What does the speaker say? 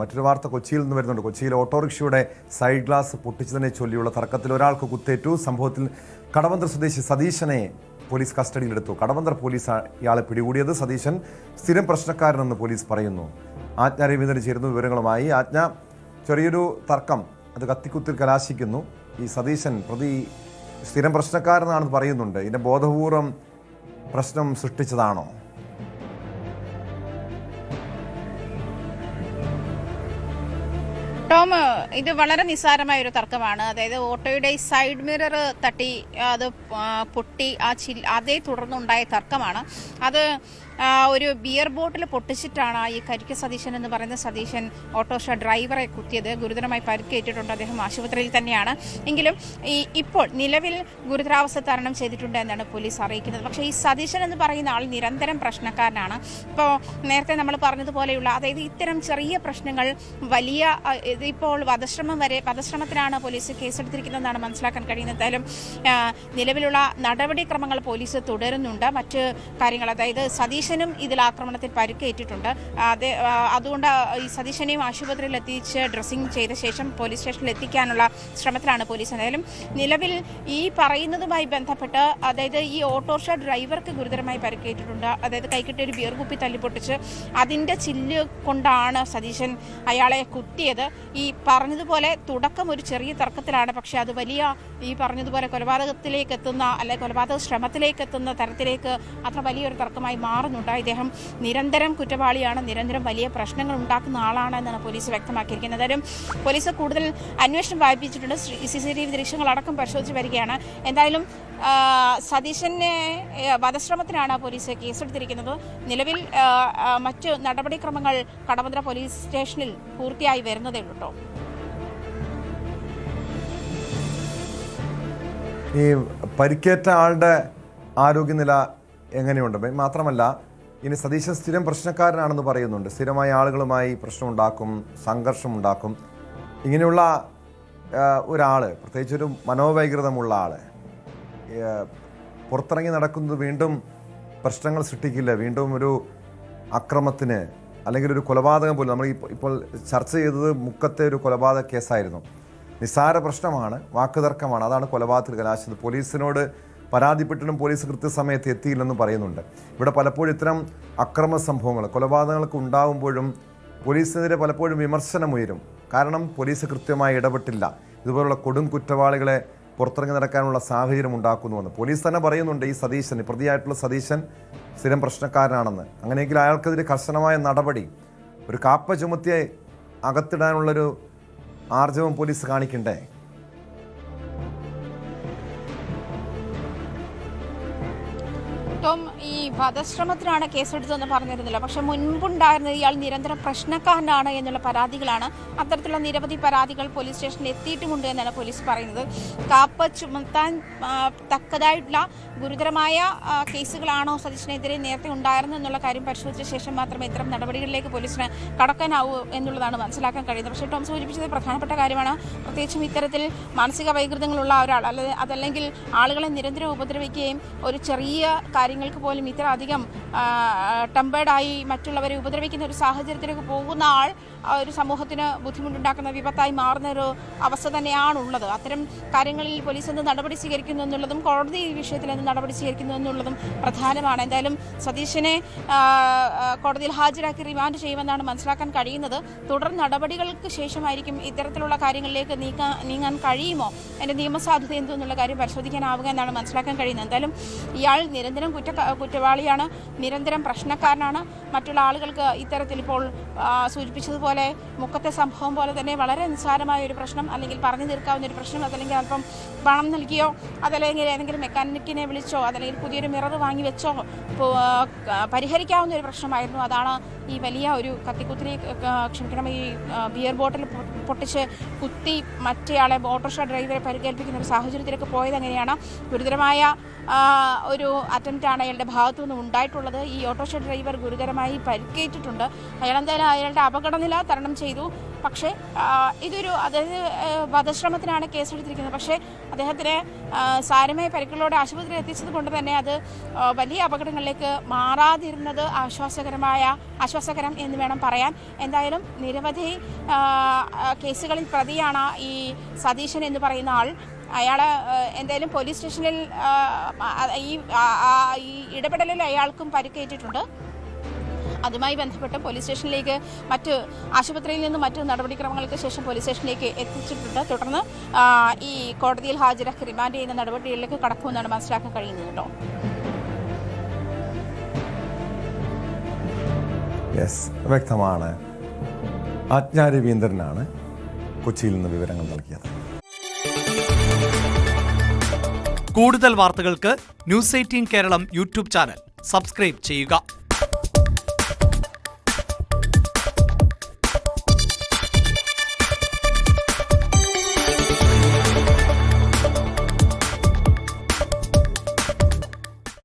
മറ്റൊരു വാർത്ത കൊച്ചിയിൽ നിന്ന് വരുന്നുണ്ട്. കൊച്ചിയിൽ ഓട്ടോറിക്ഷയുടെ സൈഡ് ഗ്ലാസ് പൊട്ടിച്ചതിനെ ചൊല്ലിയുള്ള തർക്കത്തിൽ ഒരാൾക്ക് കുത്തേറ്റു. സംഭവത്തിൽ കടവന്തർ സ്വദേശി സതീശനെ പോലീസ് കസ്റ്റഡിയിലെടുത്തു. കടവന്തർ പോലീസ് ഇയാളെ പിടികൂടിയത്. സതീശൻ സ്ഥിരം പ്രശ്നക്കാരനെന്ന് പോലീസ് പറയുന്നു. ആജ്ഞ രവീന്ദ്രൻ ചേരുന്നു വിവരങ്ങളുമായി. ആജ്ഞ, ചെറിയൊരു തർക്കം, അത് കത്തിക്കുത്തിൽ കലാശിക്കുന്നു. ഈ സതീശൻ പ്രതി സ്ഥിരം പ്രശ്നക്കാരനാണെന്ന് പറയുന്നുണ്ട്. ഇതിന്റെ ബോധപൂർവം പ്രശ്നം സൃഷ്ടിച്ചതാണോ? ടോം, ഇത് വളരെ നിസ്സാരമായ ഒരു തർക്കമാണ്. അതായത് ഓട്ടോയുടെ സൈഡ് മിറർ തട്ടി അത് പൊട്ടി അതേ തുടർന്നുണ്ടായ തർക്കമാണ്. അത് ഒരു ബിയർ ബോട്ടിൽ പൊട്ടിച്ചിട്ടാണ് ഈ കരിക്ക് സതീശൻ എന്ന് പറയുന്ന സതീശൻ ഓട്ടോറിക്ഷ ഡ്രൈവറെ കുത്തിയത്. ഗുരുതരമായി പരിക്കേറ്റിട്ടുണ്ട്. അദ്ദേഹം ആശുപത്രിയിൽ തന്നെയാണ്. എങ്കിലും ഇപ്പോൾ നിലവിൽ ഗുരുതരാവസ്ഥ തരണം ചെയ്തിട്ടുണ്ട് എന്നാണ് പോലീസ് അറിയിക്കുന്നത്. പക്ഷേ ഈ സതീശൻ എന്ന് പറയുന്ന ആൾ നിരന്തരം പ്രശ്നക്കാരനാണ്. ഇപ്പോൾ നേരത്തെ നമ്മൾ പറഞ്ഞതുപോലെയുള്ള, അതായത് ഇത്തരം ചെറിയ പ്രശ്നങ്ങൾ വലിയ, ഇപ്പോൾ വധശ്രമത്തിനാണ് പോലീസ് കേസെടുത്തിരിക്കുന്നതെന്നാണ് മനസ്സിലാക്കാൻ കഴിയുന്നത്. എന്തായാലും നിലവിലുള്ള നടപടിക്രമങ്ങൾ പോലീസ് തുടരുന്നുണ്ട്. മറ്റ് കാര്യങ്ങൾ, അതായത് സതീശനും ഇതിൽ ആക്രമണത്തിൽ പരിക്കേറ്റിട്ടുണ്ട്. അതുകൊണ്ട് ഈ സതീശനെയും ആശുപത്രിയിൽ എത്തിച്ച് ഡ്രസ്സിംഗ് ചെയ്ത ശേഷം പോലീസ് സ്റ്റേഷനിൽ എത്തിക്കാനുള്ള ശ്രമത്തിലാണ് പോലീസ്. എന്തായാലും നിലവിൽ ഈ പറയുന്നതുമായി ബന്ധപ്പെട്ട്, അതായത് ഈ ഓട്ടോറിക്ഷ ഡ്രൈവർക്ക് ഗുരുതരമായി പരിക്കേറ്റിട്ടുണ്ട്. അതായത് കൈക്കിട്ട് ഒരു ബിയർ കുപ്പി തല്ലിപ്പൊട്ടിച്ച് അതിൻ്റെ ചില്ല് കൊണ്ടാണ് സതീശൻ അയാളെ കുത്തിയത്. ഈ പറഞ്ഞതുപോലെ തുടക്കം ഒരു ചെറിയ തർക്കത്തിലാണ്. പക്ഷേ അത് വലിയ, ഈ പറഞ്ഞതുപോലെ കൊലപാതകത്തിലേക്ക് എത്തുന്ന, അല്ലെങ്കിൽ കൊലപാതക ശ്രമത്തിലേക്ക് എത്തുന്ന തരത്തിലേക്ക് അത്ര വലിയൊരു തർക്കമായി മാറുന്നുണ്ട്. ഇദ്ദേഹം നിരന്തരം കുറ്റവാളിയാണ്, നിരന്തരം വലിയ പ്രശ്നങ്ങൾ ഉണ്ടാക്കുന്ന ആളാണ് എന്നാണ് പോലീസ് വ്യക്തമാക്കിയിരിക്കുന്നത്. എന്തായാലും പോലീസ് കൂടുതൽ അന്വേഷണം വ്യാപിപ്പിച്ചിട്ടുണ്ട്. CCTV ദൃശ്യങ്ങളടക്കം പരിശോധിച്ച് വരികയാണ്. എന്തായാലും സതീശനെ വധശ്രമത്തിനാണ് പോലീസ് കേസെടുത്തിരിക്കുന്നത്. നിലവിൽ മറ്റ് നടപടിക്രമങ്ങൾ കടവന്തര പോലീസ് സ്റ്റേഷനിൽ പൂർത്തിയായി വരുന്നതേ ഉള്ളൂ. ഈ പരിക്കേറ്റ ആളുടെ ആരോഗ്യനില എങ്ങനെയുണ്ട്? മാത്രമല്ല, ഇനി സതീശൻ സ്ഥിരം പ്രശ്നക്കാരനാണെന്ന് പറയുന്നുണ്ട്. സ്ഥിരമായ ആളുകളുമായി പ്രശ്നമുണ്ടാക്കും, സംഘർഷമുണ്ടാക്കും. ഇങ്ങനെയുള്ള ഒരാൾ, പ്രത്യേകിച്ചൊരു മനോവൈകൃതമുള്ള ആൾ പുറത്തിറങ്ങി നടക്കുന്നത് വീണ്ടും പ്രശ്നങ്ങൾ സൃഷ്ടിക്കില്ല? വീണ്ടും ഒരു അക്രമത്തിന് അല്ലെങ്കിൽ ഒരു കൊലപാതകം പോലും. നമ്മൾ ഇപ്പോൾ ചർച്ച ചെയ്തത് മുക്കത്തെ ഒരു കൊലപാതക കേസായിരുന്നു. നിസ്സാര പ്രശ്നമാണ്, വാക്കുതർക്കമാണ്, അതാണ് കൊലപാതകത്തിൽ കലാശിച്ചത്. പോലീസിനോട് പരാതിപ്പെട്ടിട്ടും പോലീസ് കൃത്യസമയത്ത് എത്തിയില്ലെന്ന് പറയുന്നുണ്ട്. ഇവിടെ പലപ്പോഴും ഇത്തരം അക്രമ സംഭവങ്ങൾ, കൊലപാതകങ്ങളൊക്കെ ഉണ്ടാകുമ്പോഴും പോലീസിനെതിരെ പലപ്പോഴും വിമർശനമുയരും. കാരണം പോലീസ് കൃത്യമായി ഇടപെട്ടില്ല, ഇതുപോലുള്ള കൊടും കുറ്റവാളികളെ പുറത്തിറങ്ങി നടക്കാനുള്ള സാഹചര്യം ഉണ്ടാക്കുന്നുവെന്ന് പോലീസ് തന്നെ പറയുന്നുണ്ട്. ഈ സതീശൻ, പ്രതിയായിട്ടുള്ള സതീശൻ സ്ഥിരം പ്രശ്നക്കാരനാണെന്ന്. അങ്ങനെയെങ്കിൽ അയാൾക്കെതിരെ കർശനമായ നടപടി, ഒരു കാപ്പ ചുമത്തിയെ അകത്തിടാനുള്ളൊരു ആർജവം പോലീസ് കാണിക്കണ്ടേ? ഈ വധശ്രമത്തിനാണ് കേസെടുത്തതെന്ന് പറഞ്ഞിരുന്നില്ല. പക്ഷെ മുൻപുണ്ടായിരുന്നത് ഇയാൾ നിരന്തരം പ്രശ്നക്കാരനാണ് എന്നുള്ള പരാതികളാണ്. അത്തരത്തിലുള്ള നിരവധി പരാതികൾ പോലീസ് സ്റ്റേഷനിൽ എത്തിയിട്ടുമുണ്ട് എന്നാണ് പോലീസ് പറയുന്നത്. കാപ്പ ചുമത്താൻ തക്കതായിട്ടുള്ള ഗുരുതരമായ കേസുകളാണോ സതീശനെതിരെ നേരത്തെ ഉണ്ടായിരുന്നത് എന്നുള്ള കാര്യം പരിശോധിച്ച ശേഷം മാത്രമേ ഇത്തരം നടപടികളിലേക്ക് പോലീസിന് കടക്കാനാവൂ എന്നുള്ളതാണ് മനസ്സിലാക്കാൻ കഴിയുന്നത്. പക്ഷേ ടോം സൂചിപ്പിച്ചത് പ്രധാനപ്പെട്ട കാര്യമാണ്. പ്രത്യേകിച്ചും ഇത്തരത്തിൽ മാനസിക വൈകൃതങ്ങളുള്ള ഒരാൾ, അതല്ലെങ്കിൽ ആളുകളെ നിരന്തരം ഉപദ്രവിക്കുകയും ഒരു ചെറിയ കാര്യങ്ങൾക്ക് പോലും ഇത്ര അധികം ടെമ്പേർഡായി മറ്റുള്ളവരെ ഉപദ്രവിക്കുന്ന ഒരു സാഹചര്യത്തിലേക്ക് പോകുന്ന ആൾ ഒരു സമൂഹത്തിന് ബുദ്ധിമുട്ടുണ്ടാക്കുന്ന വിപത്തായി മാറുന്ന ഒരു അവസ്ഥ തന്നെയാണുള്ളത്. അത്തരം കാര്യങ്ങളിൽ പോലീസ് എന്ത് നടപടി സ്വീകരിക്കുന്നു എന്നുള്ളതും കോടതി ഈ വിഷയത്തിൽ എന്ത് നടപടി സ്വീകരിക്കുന്നു എന്നുള്ളതും പ്രധാനമാണ്. എന്തായാലും സതീശനെ കോടതിയിൽ ഹാജരാക്കി റിമാൻഡ് ചെയ്യുമെന്നാണ് മനസ്സിലാക്കാൻ കഴിയുന്നത്. തുടർ നടപടികൾക്ക് ശേഷമായിരിക്കും ഇത്തരത്തിലുള്ള കാര്യങ്ങളിലേക്ക് നീങ്ങാൻ കഴിയുമോ, അതിൻ്റെ നിയമസാധുത എന്തെന്നുള്ള കാര്യം പരിശോധിക്കാനാവുക എന്നാണ് മനസ്സിലാക്കാൻ കഴിയുന്നത്. എന്തായാലും ഇയാൾ നിരന്തരം കുറ്റവാളിയാണ്, നിരന്തരം പ്രശ്നക്കാരനാണ്. മറ്റുള്ള ആളുകൾക്ക് ഇത്തരത്തിൽ ഇപ്പോൾ സൂചിപ്പിച്ചതുപോലെ മുക്കത്തെ സംഭവം പോലെ തന്നെ വളരെ നിസ്സാരമായ ഒരു പ്രശ്നം, അല്ലെങ്കിൽ പറഞ്ഞു തീർക്കാവുന്ന ഒരു പ്രശ്നം, അതല്ലെങ്കിൽ അല്പം പണം നൽകിയോ, അതല്ലെങ്കിൽ ഏതെങ്കിലും മെക്കാനിക്കിനെ വിളിച്ചോ, അതല്ലെങ്കിൽ പുതിയൊരു മിറർ വാങ്ങി വെച്ചോ പരിഹരിക്കാവുന്ന ഒരു പ്രശ്നമായിരുന്നു. അതാണ് ഈ വലിയ ഒരു ഈ ബിയർ ബോട്ടിൽ പൊട്ടിച്ച് കുത്തി മറ്റേയാളെ, ഓട്ടോറിക്ഷ ഡ്രൈവറെ പരിക്കേൽപ്പിക്കുന്ന ഒരു സാഹചര്യത്തിലേക്ക് പോയത് എങ്ങനെയാണ്? ഗുരുതരമായ ഒരു അറ്റംപ്റ്റാണ് അയാളുടെ ഭാഗത്തു നിന്നും ഉണ്ടായിട്ടുള്ളത്. ഈ ഓട്ടോറിക്ഷ ഡ്രൈവർ ഗുരുതരമായി പരിക്കേറ്റിട്ടുണ്ട്. അയാൾ എന്തായാലും അയാളുടെ അപകടനില തരണം ചെയ്തു. പക്ഷേ അതായത് വധശ്രമത്തിനാണ് കേസെടുത്തിരിക്കുന്നത്. പക്ഷേ അദ്ദേഹത്തിന് സാരമായ പരിക്കുകളോടെ ആശുപത്രിയിൽ എത്തിച്ചത് കൊണ്ട് തന്നെ അത് വലിയ അപകടങ്ങളിലേക്ക് മാറാതിരുന്നത് ആശ്വാസകരം എന്ന് വേണം പറയാൻ. എന്തായാലും നിരവധി കേസുകളിൽ പ്രതിയാണ് ഈ സതീശൻ എന്ന് പറയുന്ന ആൾ. അയാൾ എന്തായാലും പോലീസ് സ്റ്റേഷനിൽ ഈ ഇടപെടലിൽ അയാൾക്കും പരിക്കേറ്റിട്ടുണ്ട്. അതുമായി ബന്ധപ്പെട്ട് പോലീസ് സ്റ്റേഷനിലേക്ക് ആശുപത്രിയിൽ നിന്നും മറ്റു നടപടിക്രമങ്ങൾക്ക് ശേഷം പോലീസ് സ്റ്റേഷനിലേക്ക് എത്തിച്ചിട്ടുണ്ട്. തുടർന്ന് ഈ കോടതിയിൽ ഹാജരാക്കി റിമാൻഡ് ചെയ്യുന്ന നടപടികളിലേക്ക് കടക്കുമെന്നാണ് മനസ്സിലാക്കാൻ കഴിയുന്നത് കേട്ടോ. വ്യക്തമാണ്. ആജ്ഞാ രവീന്ദ്രനാണ് കൊച്ചിയിൽ നിന്ന് വിവരങ്ങൾ നൽകിയത്. കൂടുതൽ വാർത്തകൾക്ക് news 18 Keralam YouTube channel subscribe ചെയ്യുക.